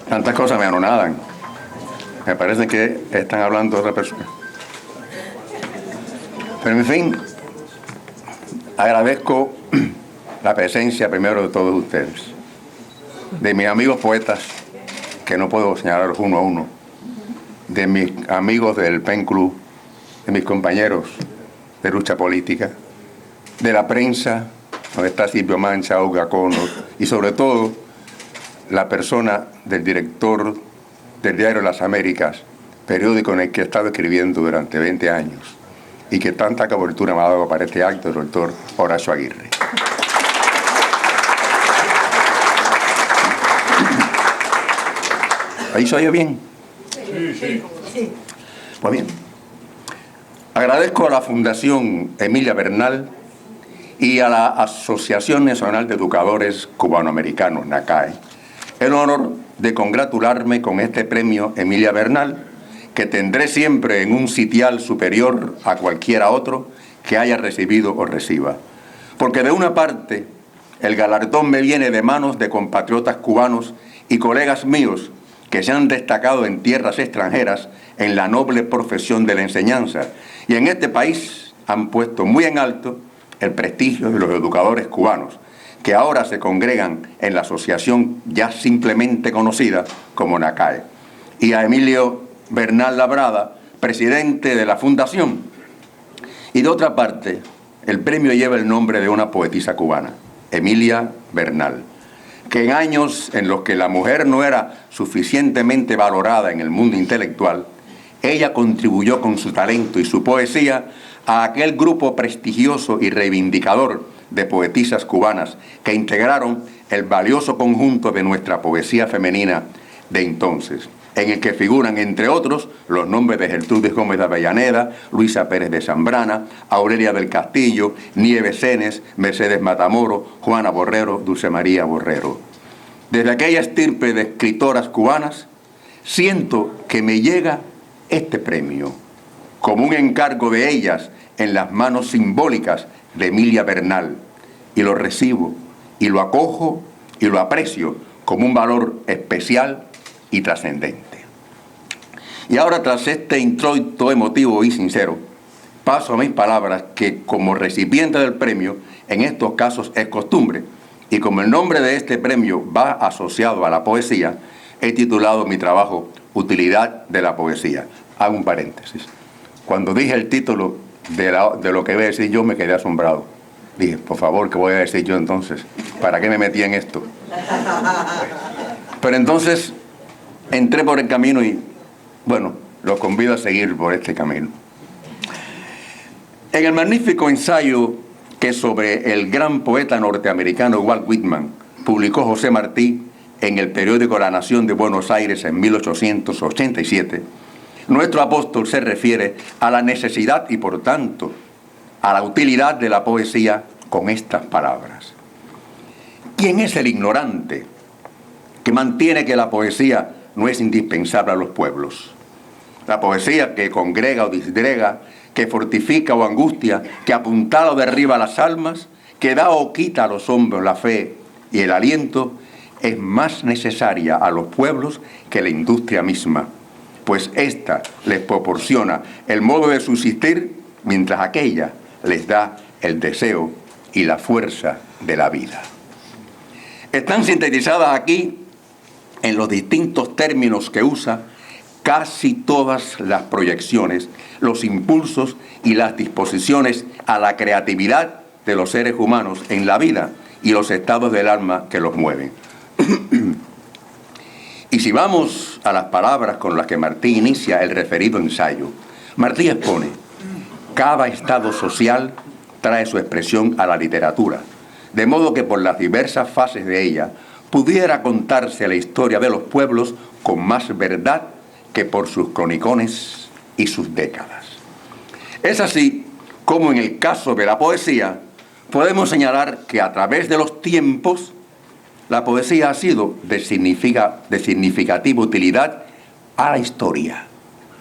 Tantas cosas me anonadan. Me parece que están hablando de otra persona. Pero en fin, agradezco la presencia primero de todos ustedes, de mis amigos poetas, que no puedo señalar uno a uno, de mis amigos del PEN Club, de mis compañeros de lucha política, de la prensa, donde está Silvio Mancha, Olga Cono, y sobre todo la persona del director del Diario Las Américas, periódico en el que he estado escribiendo durante 20 años y que tanta cobertura me ha dado para este acto, el doctor Horacio Aguirre. ¿Ahí se oye bien? Sí. Pues bien, agradezco a la Fundación Emilia Bernal y a la Asociación Nacional de Educadores Cubanoamericanos, NACAE, el honor de congratularme con este premio Emilia Bernal, que tendré siempre en un sitial superior a cualquiera otro que haya recibido o reciba. Porque de una parte, el galardón me viene de manos de compatriotas cubanos y colegas míos que se han destacado en tierras extranjeras en la noble profesión de la enseñanza, y en este país han puesto muy en alto el prestigio de los educadores cubanos, que ahora se congregan en la asociación ya simplemente conocida como NACAE, y a Emilio Bernal Labrada, presidente de la fundación. Y de otra parte, el premio lleva el nombre de una poetisa cubana, Emilia Bernal, que en años en los que la mujer no era suficientemente valorada en el mundo intelectual, ella contribuyó con su talento y su poesía a aquel grupo prestigioso y reivindicador de poetisas cubanas que integraron el valioso conjunto de nuestra poesía femenina de entonces, en el que figuran, entre otros, los nombres de Gertrudis Gómez de Avellaneda, Luisa Pérez de Zambrana, Aurelia del Castillo, Nieves Cenes, Mercedes Matamoro, Juana Borrero, Dulce María Borrero. Desde aquella estirpe de escritoras cubanas, siento que me llega este premio, como un encargo de ellas en las manos simbólicas de Emilia Bernal, y lo recibo, y lo acojo, y lo aprecio como un valor especial y trascendente. Y ahora, tras este introito emotivo y sincero, paso a mis palabras que, como recipiente del premio, en estos casos es costumbre, y como el nombre de este premio va asociado a la poesía, he titulado mi trabajo Utilidad de la Poesía. Hago un paréntesis. Cuando dije el título de lo que voy a decir yo, me quedé asombrado. Dije, por favor, ¿qué voy a decir yo entonces? ¿Para qué me metí en esto? Pero entonces entré por el camino y, bueno, los convido a seguir por este camino. En el magnífico ensayo que sobre el gran poeta norteamericano Walt Whitman publicó José Martí en el periódico La Nación de Buenos Aires en 1887, nuestro apóstol se refiere a la necesidad y, por tanto, a la utilidad de la poesía con estas palabras. ¿Quién es el ignorante que mantiene que la poesía no es indispensable a los pueblos? La poesía que congrega o disgrega, que fortifica o angustia, que apuntala o derriba las almas, que da o quita a los hombres la fe y el aliento, es más necesaria a los pueblos que la industria misma, pues ésta les proporciona el modo de subsistir, mientras aquella les da el deseo y la fuerza de la vida. Están sintetizadas aquí, en los distintos términos que usa, casi todas las proyecciones, los impulsos y las disposiciones a la creatividad de los seres humanos en la vida y los estados del alma que los mueven. Y si vamos a las palabras con las que Martí inicia el referido ensayo, Martí expone: cada estado social trae su expresión a la literatura, de modo que por las diversas fases de ella pudiera contarse la historia de los pueblos con más verdad que por sus cronicones y sus décadas. Es así como en el caso de la poesía podemos señalar que a través de los tiempos la poesía ha sido de significativa utilidad a la historia,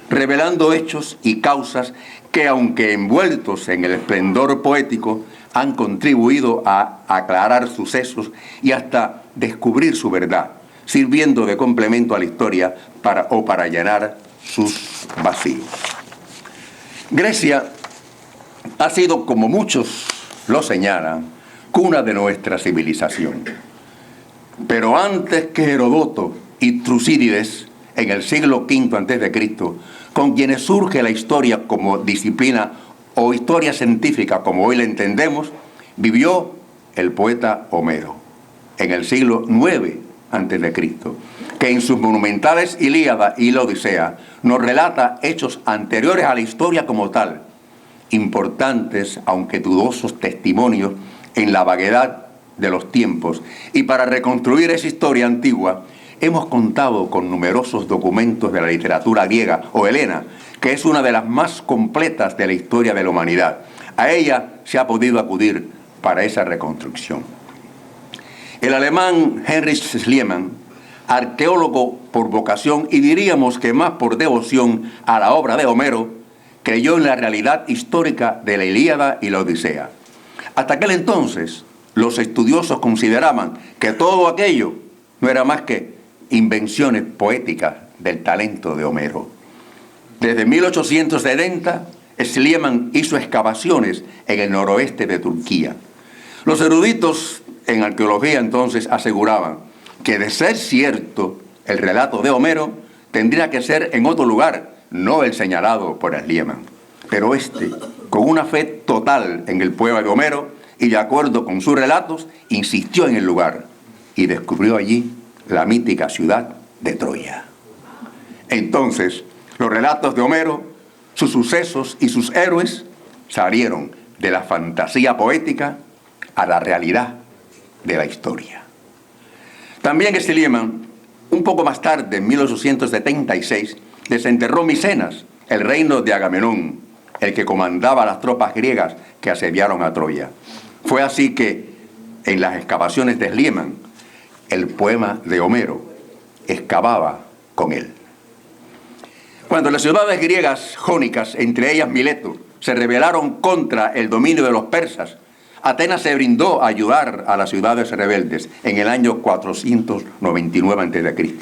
revelando hechos y causas que, aunque envueltos en el esplendor poético, han contribuido a aclarar sucesos y hasta descubrir su verdad, sirviendo de complemento a la historia para llenar sus vacíos. Grecia ha sido, como muchos lo señalan, cuna de nuestra civilización. Pero antes que Heródoto y Tucídides, en el siglo V a.C., con quienes surge la historia como disciplina o historia científica como hoy la entendemos, vivió el poeta Homero, en el siglo IX a.C., que en sus monumentales Ilíada y la Odisea nos relata hechos anteriores a la historia como tal, importantes aunque dudosos testimonios en la vaguedad de los tiempos, y para reconstruir esa historia antigua hemos contado con numerosos documentos de la literatura griega o helena, que es una de las más completas de la historia de la humanidad. A ella se ha podido acudir para esa reconstrucción. El alemán Heinrich Schliemann, arqueólogo por vocación y diríamos que más por devoción a la obra de Homero, creyó en la realidad histórica de la Ilíada y la Odisea. Hasta aquel entonces, los estudiosos consideraban que todo aquello no era más que invenciones poéticas del talento de Homero. Desde 1870, Schliemann hizo excavaciones en el noroeste de Turquía. Los eruditos en arqueología entonces aseguraban que, de ser cierto el relato de Homero, tendría que ser en otro lugar, no el señalado por Schliemann. Pero con una fe total en el poema de Homero y de acuerdo con sus relatos, insistió en el lugar y descubrió allí la mítica ciudad de Troya. Entonces, los relatos de Homero, sus sucesos y sus héroes salieron de la fantasía poética a la realidad de la historia. También Schliemann, un poco más tarde, en 1876, desenterró Micenas, el reino de Agamenón, el que comandaba las tropas griegas que asediaron a Troya. Fue así que, en las excavaciones de Schliemann, el poema de Homero excavaba con él. Cuando las ciudades griegas jónicas, entre ellas Mileto, se rebelaron contra el dominio de los persas, Atenas se brindó a ayudar a las ciudades rebeldes en el año 499 a.C.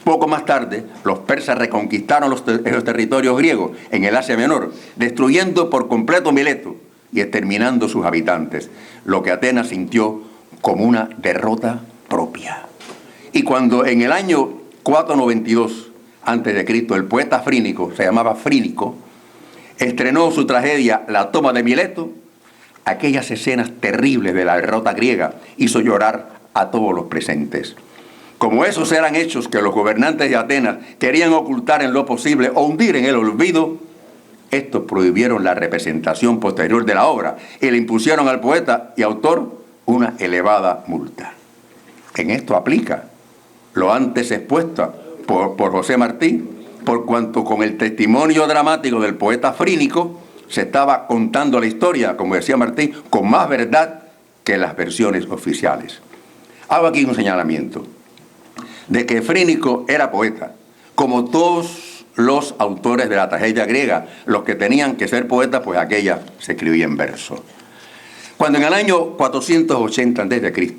Poco más tarde, los persas reconquistaron los territorios griegos en el Asia Menor, destruyendo por completo Mileto y exterminando sus habitantes, lo que Atenas sintió como una derrota propia. Y cuando en el año 492 a.C. el poeta Frínico, se llamaba Frínico, estrenó su tragedia La toma de Mileto, aquellas escenas terribles de la derrota griega hizo llorar a todos los presentes. Como esos eran hechos que los gobernantes de Atenas querían ocultar en lo posible o hundir en el olvido, estos prohibieron la representación posterior de la obra y le impusieron al poeta y autor una elevada multa. En esto aplica lo antes expuesto por José Martí, por cuanto con el testimonio dramático del poeta Frínico se estaba contando la historia, como decía Martí, con más verdad que las versiones oficiales. Hago aquí un señalamiento de que Frínico era poeta, como todos los autores de la tragedia griega. Los que tenían que ser poetas, pues aquella se escribía en verso. Cuando en el año 480 a.C.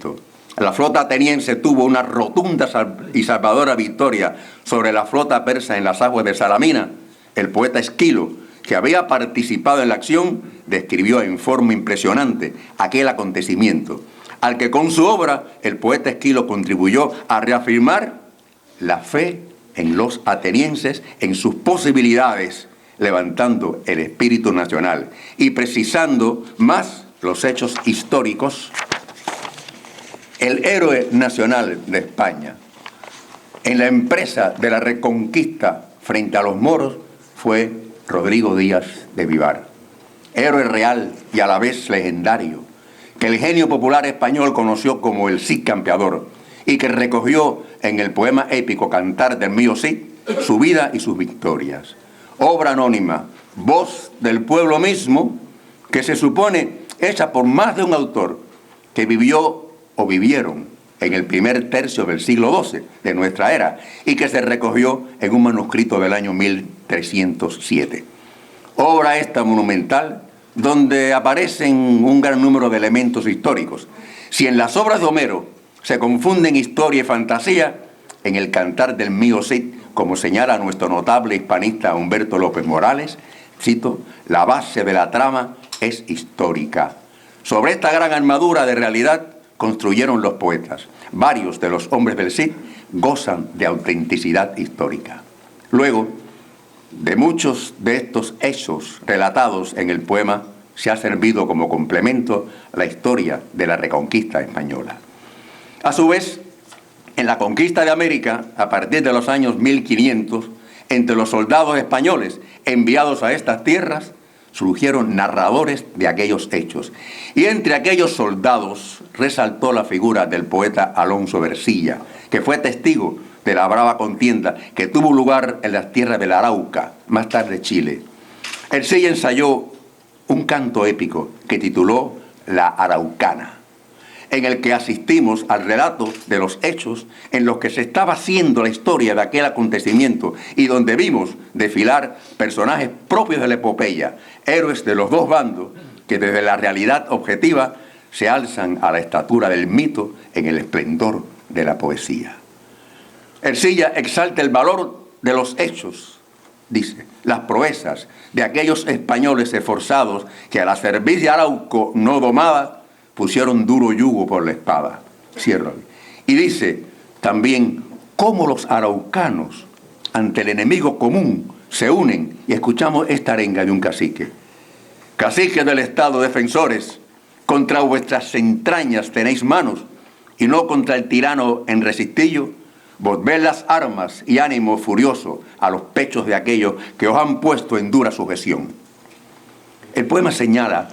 la flota ateniense tuvo una rotunda y salvadora victoria sobre la flota persa en las aguas de Salamina, el poeta Esquilo, que había participado en la acción, describió en forma impresionante aquel acontecimiento, al que con su obra el poeta Esquilo contribuyó a reafirmar la fe en los atenienses, en sus posibilidades, levantando el espíritu nacional y precisando más los hechos históricos. El héroe nacional de España en la empresa de la reconquista frente a los moros fue Rodrigo Díaz de Vivar, héroe real y a la vez legendario, que el genio popular español conoció como el Cid campeador y que recogió en el poema épico Cantar del mío Cid su vida y sus victorias. Obra anónima, voz del pueblo mismo, que se supone hecha por más de un autor que vivió o vivieron en el primer tercio del siglo XII de nuestra era y que se recogió en un manuscrito del año 1307. Obra esta monumental donde aparecen un gran número de elementos históricos. Si en las obras de Homero se confunden historia y fantasía en el cantar del mío Cid, como señala nuestro notable hispanista Humberto López Morales. Cito: la base de la trama es histórica. Sobre esta gran armadura de realidad construyeron los poetas. Varios de los hombres del Cid gozan de autenticidad histórica. Luego, de muchos de estos hechos relatados en el poema, se ha servido como complemento la historia de la Reconquista española. A su vez, en la conquista de América, a partir de los años 1500, entre los soldados españoles enviados a estas tierras, surgieron narradores de aquellos hechos. Y entre aquellos soldados resaltó la figura del poeta Alonso de Ercilla, que fue testigo de la brava contienda que tuvo lugar en las tierras del Arauca, más tarde Chile. Ercilla ensayó un canto épico que tituló La Araucana, en el que asistimos al relato de los hechos en los que se estaba haciendo la historia de aquel acontecimiento y donde vimos desfilar personajes propios de la epopeya, héroes de los dos bandos que desde la realidad objetiva se alzan a la estatura del mito en el esplendor de la poesía. Ercilla exalta el valor de los hechos, dice, las proezas de aquellos españoles esforzados que a la cerviz de Arauco no domada pusieron duro yugo por la espada. Cierra. Y dice también cómo los araucanos ante el enemigo común se unen, y escuchamos esta arenga de un cacique. Caciques del Estado, defensores, contra vuestras entrañas tenéis manos, y no contra el tirano en resistillo. Volved las armas y ánimo furioso a los pechos de aquellos que os han puesto en dura sujeción. El poema señala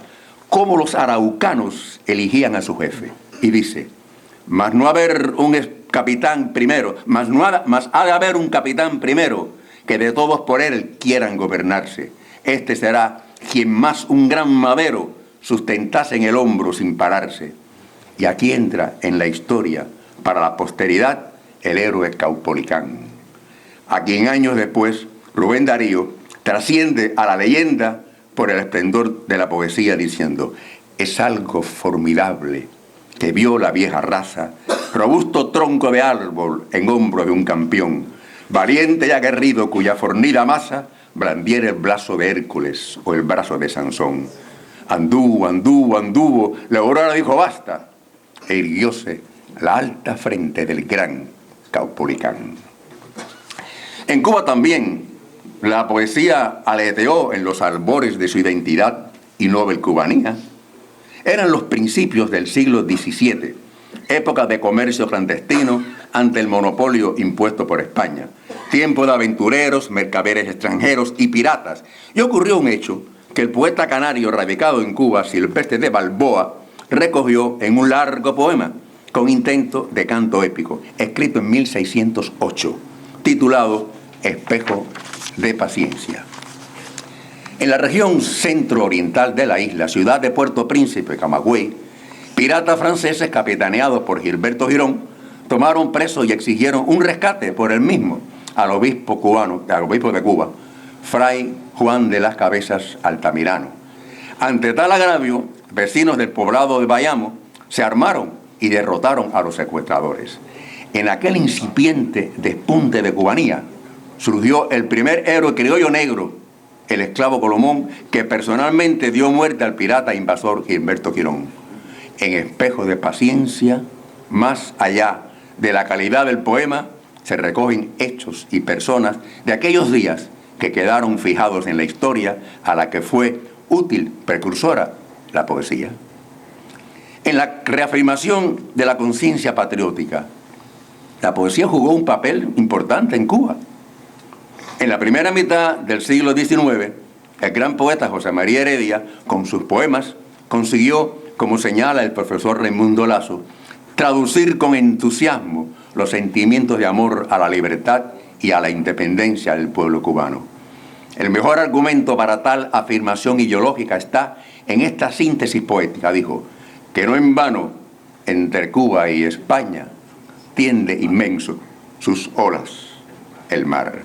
cómo los araucanos eligían a su jefe, y dice: mas no haber un capitán primero, mas ha de haber un capitán primero, que de todos por él quieran gobernarse. Este será quien más un gran madero sustentase en el hombro sin pararse. Y aquí entra en la historia, para la posteridad, el héroe Caupolicán, a quien años después Rubén Darío trasciende a la leyenda por el esplendor de la poesía diciendo: es algo formidable que vio la vieja raza, robusto tronco de árbol en hombro de un campeón, valiente y aguerrido cuya fornida masa blandiera el brazo de Hércules o el brazo de Sansón. Anduvo, la aurora dijo basta, e irguióse la alta frente del gran Caupolicán. En Cuba también la poesía aleteó en los albores de su identidad y noble cubanía. Eran los principios del siglo XVII, época de comercio clandestino ante el monopolio impuesto por España, tiempo de aventureros, mercaderes extranjeros y piratas. Y ocurrió un hecho que el poeta canario radicado en Cuba, Silvestre de Balboa, recogió en un largo poema con intento de canto épico, escrito en 1608, titulado Espejo de Paciencia. En la región centro-oriental de la isla, ciudad de Puerto Príncipe, Camagüey, piratas franceses capitaneados por Gilberto Girón tomaron preso y exigieron un rescate por el mismo al obispo de Cuba, Fray Juan de las Cabezas Altamirano. Ante tal agravio, vecinos del poblado de Bayamo se armaron y derrotaron a los secuestradores. En aquel incipiente despunte de cubanía surgió el primer héroe criollo negro, el esclavo Colomón, que personalmente dio muerte al pirata invasor Gilberto Girón. En Espejo de Paciencia, más allá de la calidad del poema, se recogen hechos y personas de aquellos días que quedaron fijados en la historia a la que fue útil, precursora, la poesía. En la reafirmación de la conciencia patriótica, la poesía jugó un papel importante en Cuba. En la primera mitad del siglo XIX, el gran poeta José María Heredia, con sus poemas, consiguió, como señala el profesor Raimundo Lazo, traducir con entusiasmo los sentimientos de amor a la libertad y a la independencia del pueblo cubano. El mejor argumento para tal afirmación ideológica está en esta síntesis poética, dijo, que no en vano entre Cuba y España tiende inmenso sus olas el mar.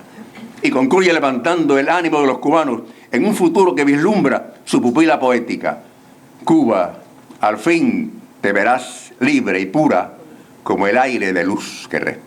Y concluye levantando el ánimo de los cubanos en un futuro que vislumbra su pupila poética. Cuba, al fin te verás libre y pura, como el aire de luz que respira.